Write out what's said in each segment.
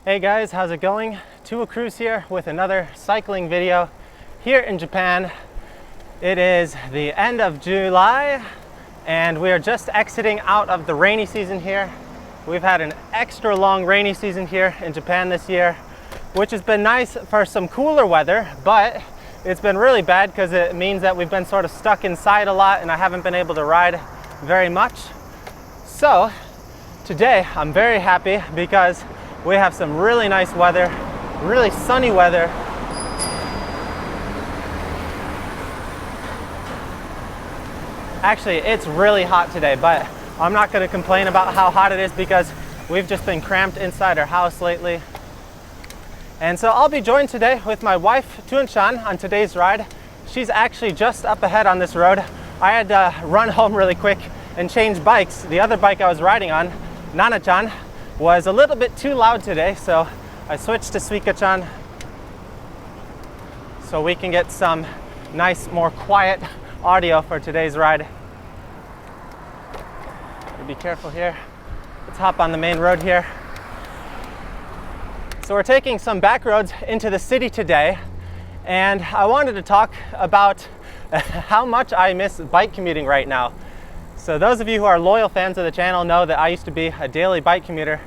Hey guys, how's it going? Tua Cruz here with another cycling video here in Japan. It is the end of July and we are just exiting out of the rainy season here. We've had an extra long rainy season here in Japan this year, which has been nice for some cooler weather, but it's been really bad because it means that we've been sort of stuck inside a lot and I haven't been able to ride very much. So today I'm very happy because we have some really nice weather, really sunny weather. Actually, it's really hot today, but I'm not going to complain about how hot it is because we've just been cramped inside our house lately. And so I'll be joined today with my wife, Thuong on today's ride. She's actually just up ahead on this road. I had to run home really quick and change bikes. The other bike I was riding on, Nana-chan, was a little bit too loud today, so I switched to Suika-chan so we can get some nice, more quiet audio for today's ride. Be careful here. Let's hop on the main road here. So we're taking some back roads into the city today, and I wanted to talk about how much I miss bike commuting right now. So those of you who are loyal fans of the channel know that I used to be a daily bike commuter,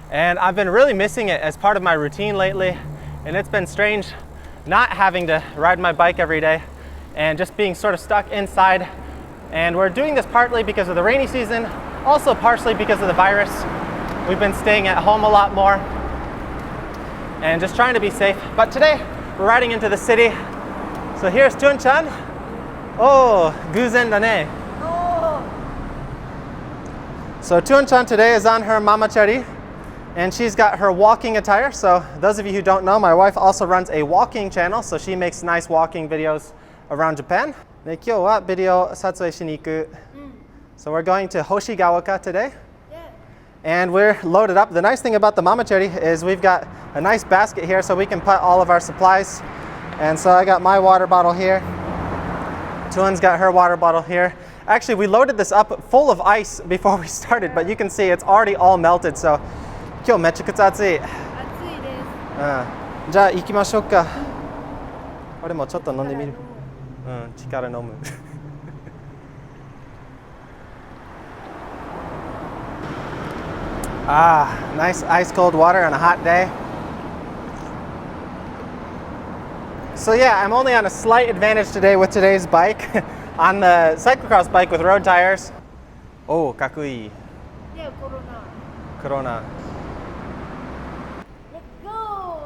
and I've been really missing it as part of my routine lately, and it's been strange not having to ride my bike every day and just being sort of stuck inside. And we're doing this partly because of the rainy season, also partially because of the virus. We've been staying at home a lot more and just trying to be safe. But today we're riding into the city. So here's Thuong-chan. Oh, guzen da ne. So Thuong-chan today is on her mamachari, and she's got her walking attire. So those of you who don't know, my wife also runs a walking channel, so she makes nice walking videos around Japan. So we're going to Hoshigaoka today. And we're loaded up. The nice thing about the mamachari is we've got a nice basket here so we can put all of our supplies. And so I got my water bottle here. Thuong's got her water bottle here. Actually, we loaded this up full of ice before we started, but you can see it's already all melted. So, 今日めちゃくちゃ暑い。暑いです。じゃあ行きましょうか。俺もちょっと飲んでみる。力飲む。Nice ice cold water on a hot day. So yeah, I'm only on a slight advantage today with today's bike. On the cyclocross bike with road tires. Oh, kakui. Yeah, Corona. Let's go.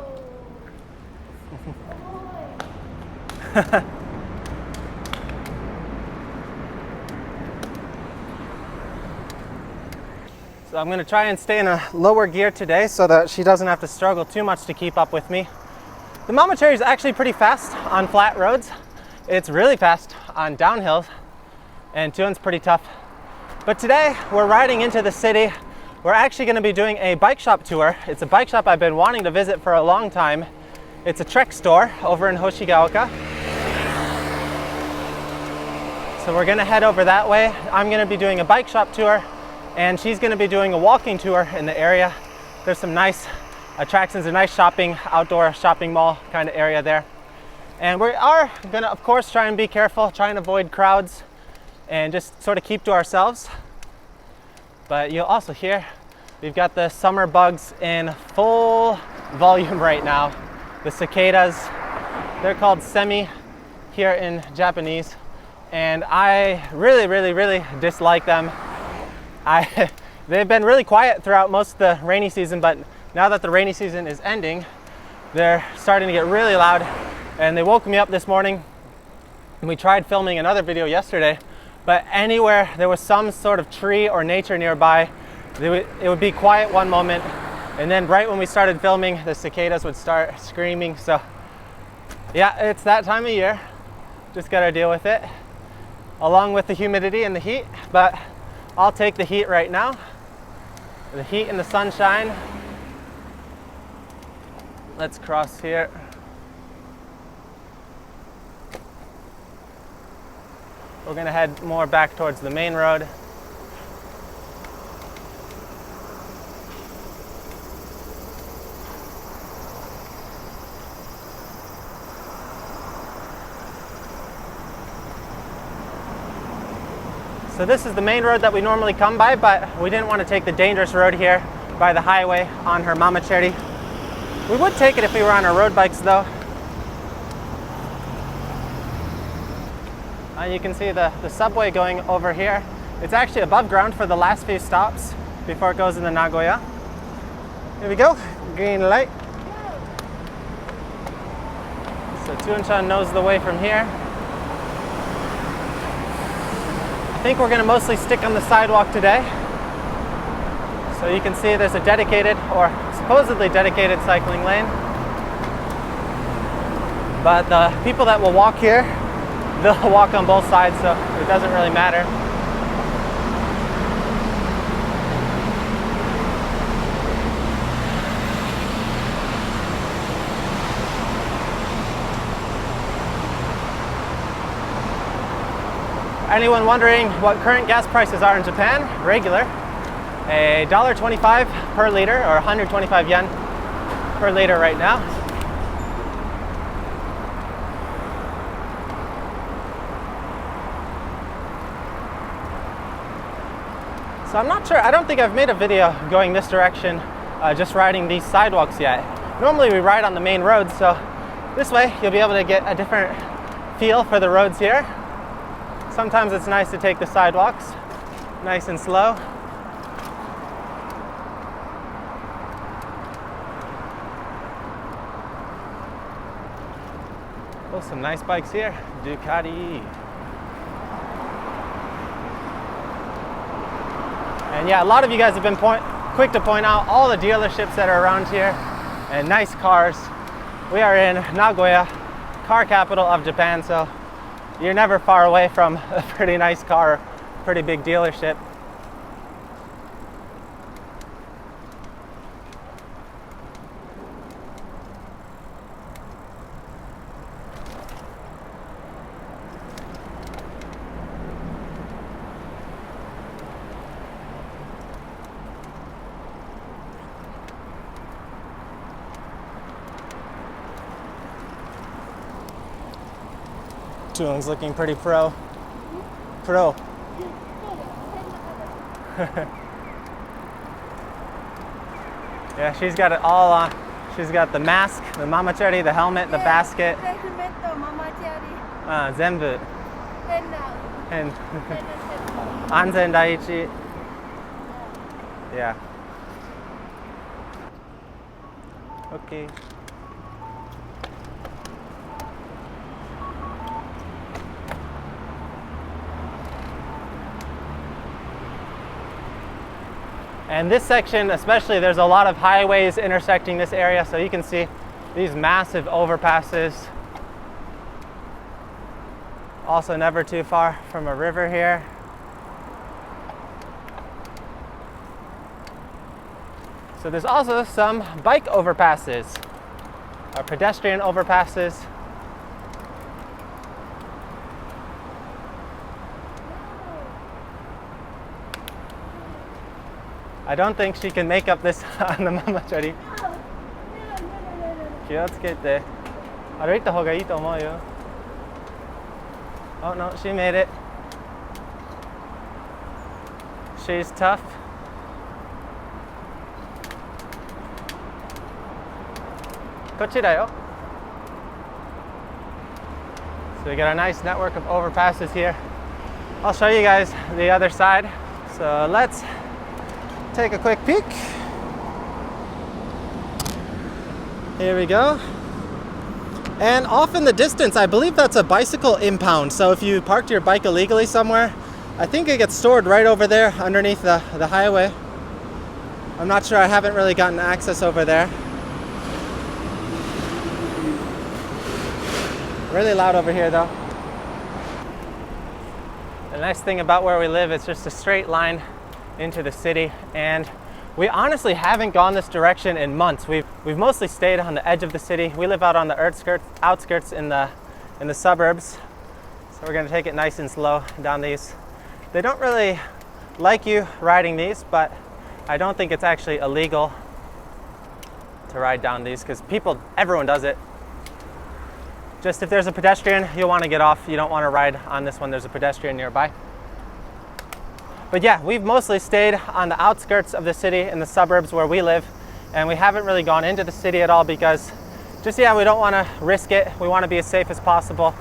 So I'm going to try and stay in a lower gear today so that she doesn't have to struggle too much to keep up with me. The mamachari is actually pretty fast on flat roads. It's really fast on downhills, and Thuong's pretty tough. But today we're riding into the city. We're actually going to be doing a bike shop tour. It's a bike shop I've been wanting to visit for a long time. It's a Trek store over in Hoshigaoka. So we're going to head over that way. I'm going to be doing a bike shop tour, and she's going to be doing a walking tour in the area. There's some nice attractions, a nice shopping, outdoor shopping mall kind of area there. And we are going to, of course, try and be careful, try and avoid crowds and just sort of keep to ourselves. But you'll also hear we've got the summer bugs in full volume right now. The cicadas, they're called semi here in Japanese. And I really dislike them. They've been really quiet throughout most of the rainy season, but now that the rainy season is ending, they're starting to get really loud. And they woke me up this morning, and we tried filming another video yesterday, but anywhere there was some sort of tree or nature nearby, it would be quiet one moment, and then right when we started filming, the cicadas would start screaming. So yeah, it's that time of year. Just gotta deal with it, along with the humidity and the heat, but I'll take the heat right now. The heat and the sunshine. Let's cross here. We're going to head more back towards the main road. So this is the main road that we normally come by, but we didn't want to take the dangerous road here by the highway on her mamachari. We would take it if we were on our road bikes though. You can see the subway going over here. It's actually above ground for the last few stops before it goes into Nagoya. Here we go, green light. So Thuong knows the way from here. I think we're going to mostly stick on the sidewalk today. So you can see there's a dedicated, or supposedly dedicated, cycling lane. But the people that will walk here, they'll walk on both sides, so it doesn't really matter. Anyone wondering what current gas prices are in Japan? Regular, $1.25 per liter, or 125 yen per liter right now. So I'm not sure, I don't think I've made a video going this direction, just riding these sidewalks yet. Normally we ride on the main roads, so this way you'll be able to get a different feel for the roads here. Sometimes it's nice to take the sidewalks, nice and slow. Oh, some nice bikes here, Ducati. And yeah, a lot of you guys have been quick to point out all the dealerships that are around here and nice cars. We are in Nagoya, car capital of Japan, so you're never far away from a pretty nice car, pretty big dealership. Thuong's looking pretty pro. Yeah, she's got it all on. She's got the mask, the mamachari, the helmet, the basket. Zenbu. And Anzen Daiichi. Yeah. Okay. And this section especially, there's a lot of highways intersecting this area, so you can see these massive overpasses. Also never too far from a river here. So there's also some bike overpasses, or pedestrian overpasses. I don't think she can make up this on the mamachari. 気をつけて。歩いた方がいいと思うよ。Oh no, she made it. She's tough. So we got a nice network of overpasses here. I'll show you guys the other side. So let's take a quick peek. Here we go. And off in the distance, I believe that's a bicycle impound. So if you parked your bike illegally somewhere, I think it gets stored right over there underneath the highway. I'm not sure, I haven't really gotten access over there. Really loud over here though. The nice thing about where we live, it's just a straight line into the city, and we honestly haven't gone this direction in months. We've mostly stayed on the edge of the city. We live out on the outskirts in the suburbs, so we're going to take it nice and slow down these. They don't really like you riding these, but I don't think it's actually illegal to ride down these because everyone does it. Just if there's a pedestrian, you'll want to get off. You don't want to ride on this one. There's a pedestrian nearby. But yeah, we've mostly stayed on the outskirts of the city in the suburbs where we live, and we haven't really gone into the city at all because just, yeah, we don't want to risk it. We want to be as safe as possible.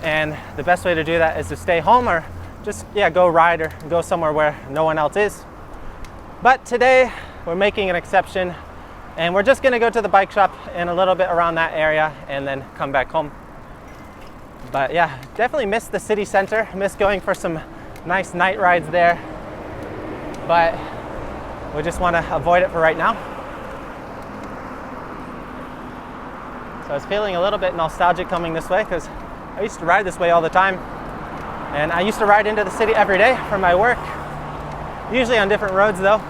And the best way to do that is to stay home or just, yeah, go ride or go somewhere where no one else is. But today we're making an exception, and we're just going to go to the bike shop in a little bit around that area and then come back home. But yeah, definitely miss the city center, miss going for some nice night rides there, but we just want to avoid it for right now. So I was feeling a little bit nostalgic coming this way because I used to ride this way all the time, and I used to ride into the city every day for my work, usually on different roads though.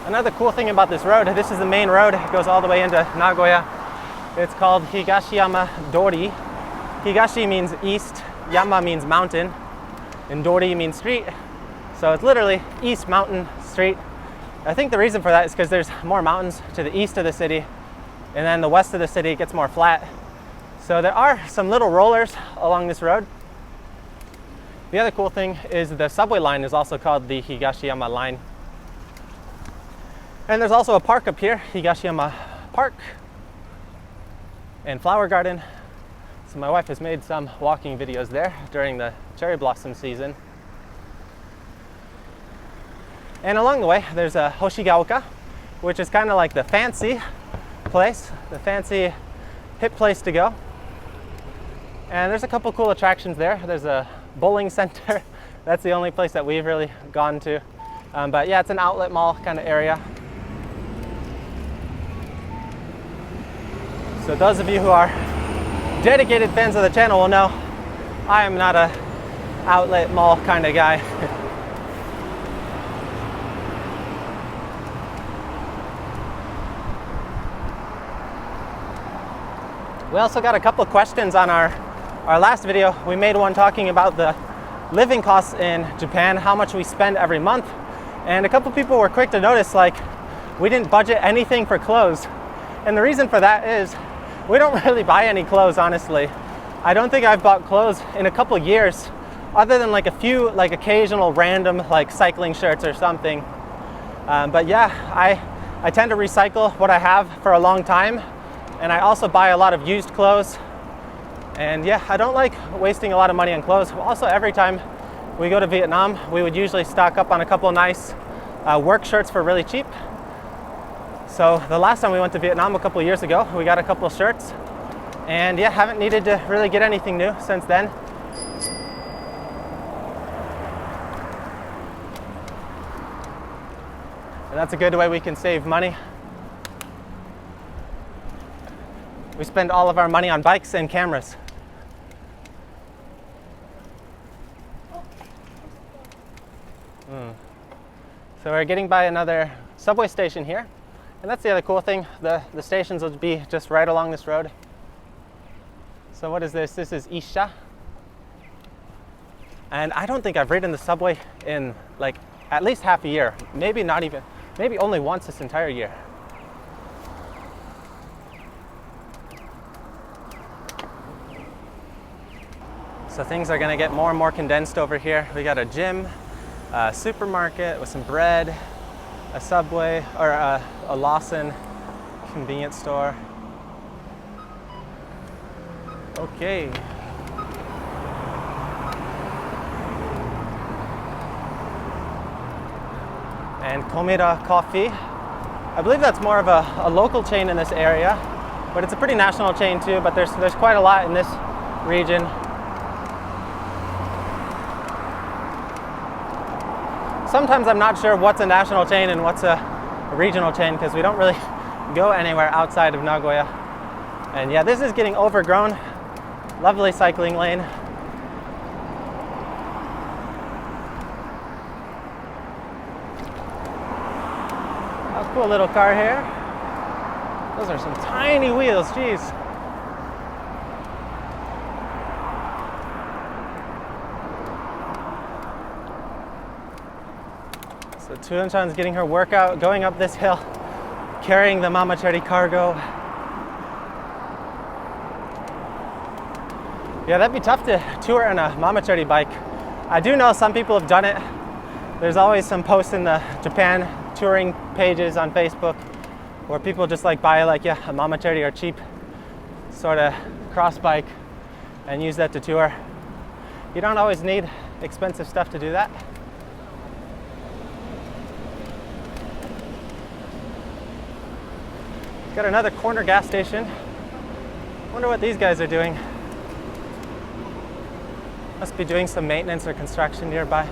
Another cool thing about this road, this is the main road, it goes all the way into Nagoya. It's called Higashiyama Dori. Higashi means east, Yama means mountain, and Dori means street. So it's literally East Mountain Street. I think the reason for that is because there's more mountains to the east of the city, and then the west of the city gets more flat. So there are some little rollers along this road. The other cool thing is the subway line is also called the Higashiyama line. And there's also a park up here, Higashiyama Park and Flower Garden. So my wife has made some walking videos there during the cherry blossom season. And along the way, there's a Hoshigaoka, which is kind of like the fancy place, the fancy hip place to go. And there's a couple cool attractions there. There's a bowling center. That's the only place that we've really gone to. But yeah, it's an outlet mall kind of area. So those of you who are dedicated fans of the channel will know I am not a outlet mall kind of guy. We also got a couple of questions on our last video. We made one talking about the living costs in Japan, how much we spend every month. And a couple people were quick to notice, like, we didn't budget anything for clothes. And the reason for that is we don't really buy any clothes, honestly. I don't think I've bought clothes in a couple years, other than like a few like occasional random like cycling shirts or something. But yeah, I tend to recycle what I have for a long time, and I also buy a lot of used clothes. And yeah, I don't like wasting a lot of money on clothes. Also, every time we go to Vietnam, we would usually stock up on a couple nice work shirts for really cheap. So the last time we went to Vietnam a couple years ago, we got a couple of shirts, and yeah, haven't needed to really get anything new since then. And that's a good way we can save money. We spend all of our money on bikes and cameras. So we're getting by another subway station here. And that's the other cool thing, the stations will be just right along this road. So what is this? This is Isha. And I don't think I've ridden the subway in like at least half a year. Maybe not even, maybe only once this entire year. So things are gonna get more and more condensed over here. We got a gym, a supermarket with some bread, a Subway, or a Lawson convenience store. Okay. And Komira Coffee. I believe that's more of a local chain in this area, but it's a pretty national chain too, but there's quite a lot in this region. Sometimes I'm not sure what's a national chain and what's a regional chain because we don't really go anywhere outside of Nagoya. And yeah, this is getting overgrown. Lovely cycling lane. Oh, cool little car here. Those are some tiny wheels, geez. So Thuong-chan's getting her workout, going up this hill. carrying the mamachari cargo. Yeah, that'd be tough to tour on a mamachari bike. I do know some people have done it. There's always some posts in the Japan touring pages on Facebook where people just like buy like, yeah, a mamachari or cheap sort of cross bike and use that to tour. You don't always need expensive stuff to do that. Got another corner gas station. Wonder what these guys are doing. Must be doing some maintenance or construction nearby.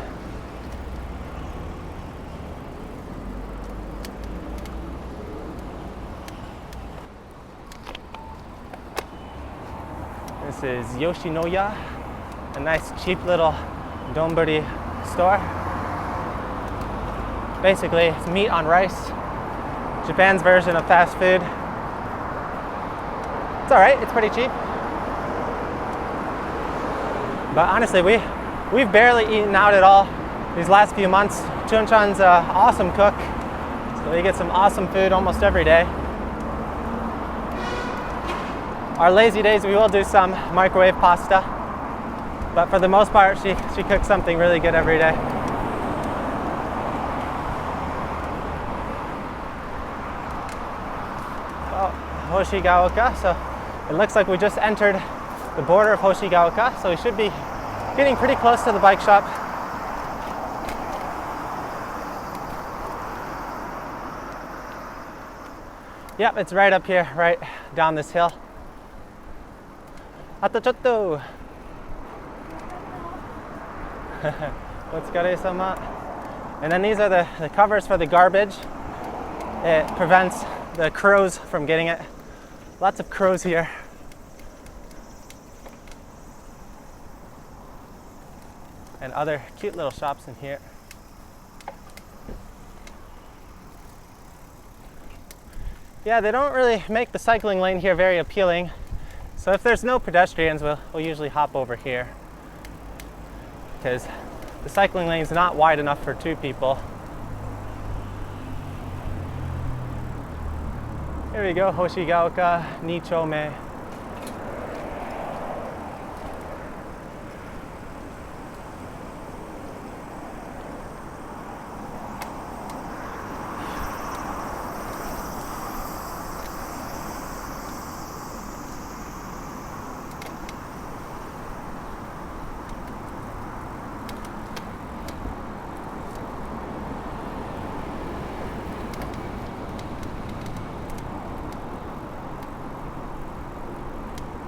This is Yoshinoya, a nice cheap little donburi store. Basically, it's meat on rice. Japan's version of fast food. It's all right, it's pretty cheap. But honestly, we've barely eaten out at all these last few months. Chun-chan's an awesome cook, so we get some awesome food almost every day. Our lazy days, we will do some microwave pasta, but for the most part, she cooks something really good every day. Hoshigaoka, so it looks like we just entered the border of Hoshigaoka, so we should be getting pretty close to the bike shop. Yep, it's right up here, right down this hill. Atachotto! Otsukare-sama. And then these are the covers for the garbage. It prevents the crows from getting it. Lots of crows here. And other cute little shops in here. Yeah, they don't really make the cycling lane here very appealing. So if there's no pedestrians, we'll usually hop over here, because the cycling lane is not wide enough for two people. Here we go, Hoshigaoka Nichome.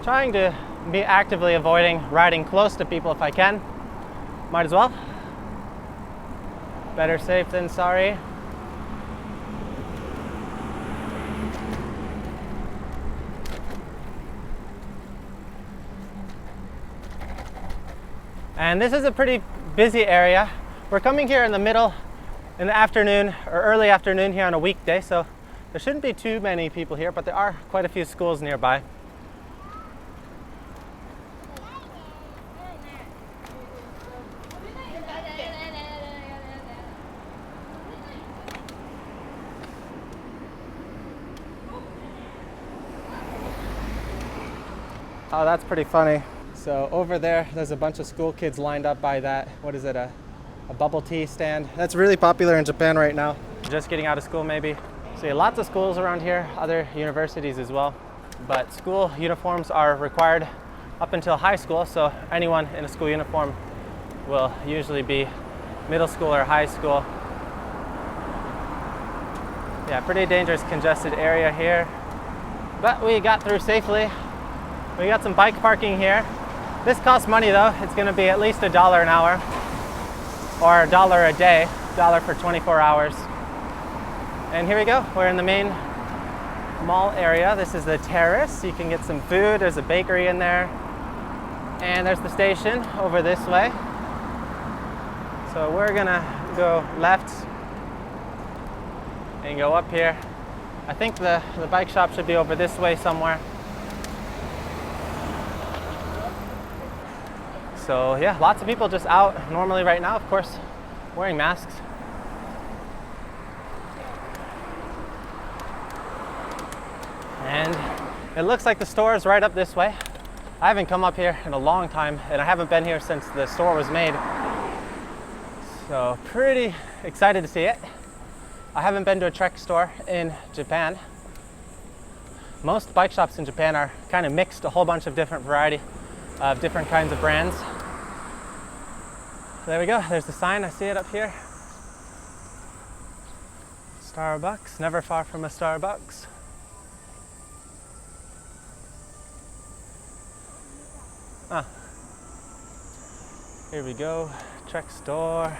Trying to be actively avoiding riding close to people if I can. Might as well. Better safe than sorry. And this is a pretty busy area. We're coming here in the middle, in the afternoon or early afternoon here on a weekday, so there shouldn't be too many people here, but there are quite a few schools nearby. Oh, that's pretty funny. So over there's a bunch of school kids lined up by that, what is it, a bubble tea stand. That's really popular in Japan right now. Just getting out of school maybe. So yeah, lots of schools around here, other universities as well. But school uniforms are required up until high school, so anyone in a school uniform will usually be middle school or high school. Yeah, pretty dangerous, congested area here. But we got through safely. We got some bike parking here. This costs money though. It's gonna be at least $1 an hour or $1 a day, $1 for 24 hours. And here we go, we're in the main mall area. This is the terrace. You can get some food. There's a bakery in there. And there's the station over this way. So we're gonna go left and go up here. I think the bike shop should be over this way somewhere. So yeah, lots of people just out normally right now, of course, wearing masks. And it looks like the store is right up this way. I haven't come up here in a long time, and I haven't been here since the store was made. So pretty excited to see it. I haven't been to a Trek store in Japan. Most bike shops in Japan are kind of mixed, a whole bunch of different variety of different kinds of brands. There we go, there's the sign, I see it up here. Starbucks, never far from a Starbucks. Ah, here we go, Trek store.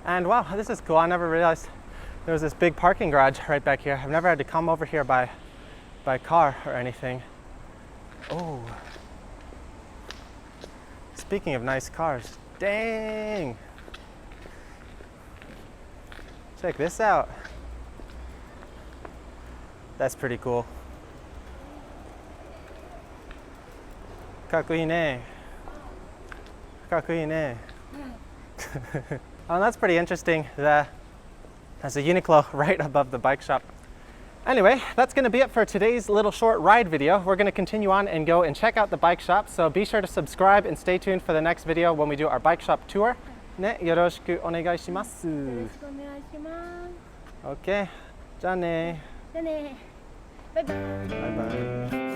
And wow, this is cool. I never realized there was this big parking garage right back here. I've never had to come over here by car or anything. Oh, speaking of nice cars, dang! Check this out. That's pretty cool. Kakkoi ne. Kakkoi ne. Oh, that's pretty interesting. There's a Uniqlo right above the bike shop. Anyway, that's going to be it for today's little short ride video. We're going to continue on and go and check out the bike shop. So be sure to subscribe and stay tuned for the next video when we do our bike shop tour. Ne, yoroshiku onegai shimasu. Okay, じゃあね。じゃあね。バイバイ。バイバイ。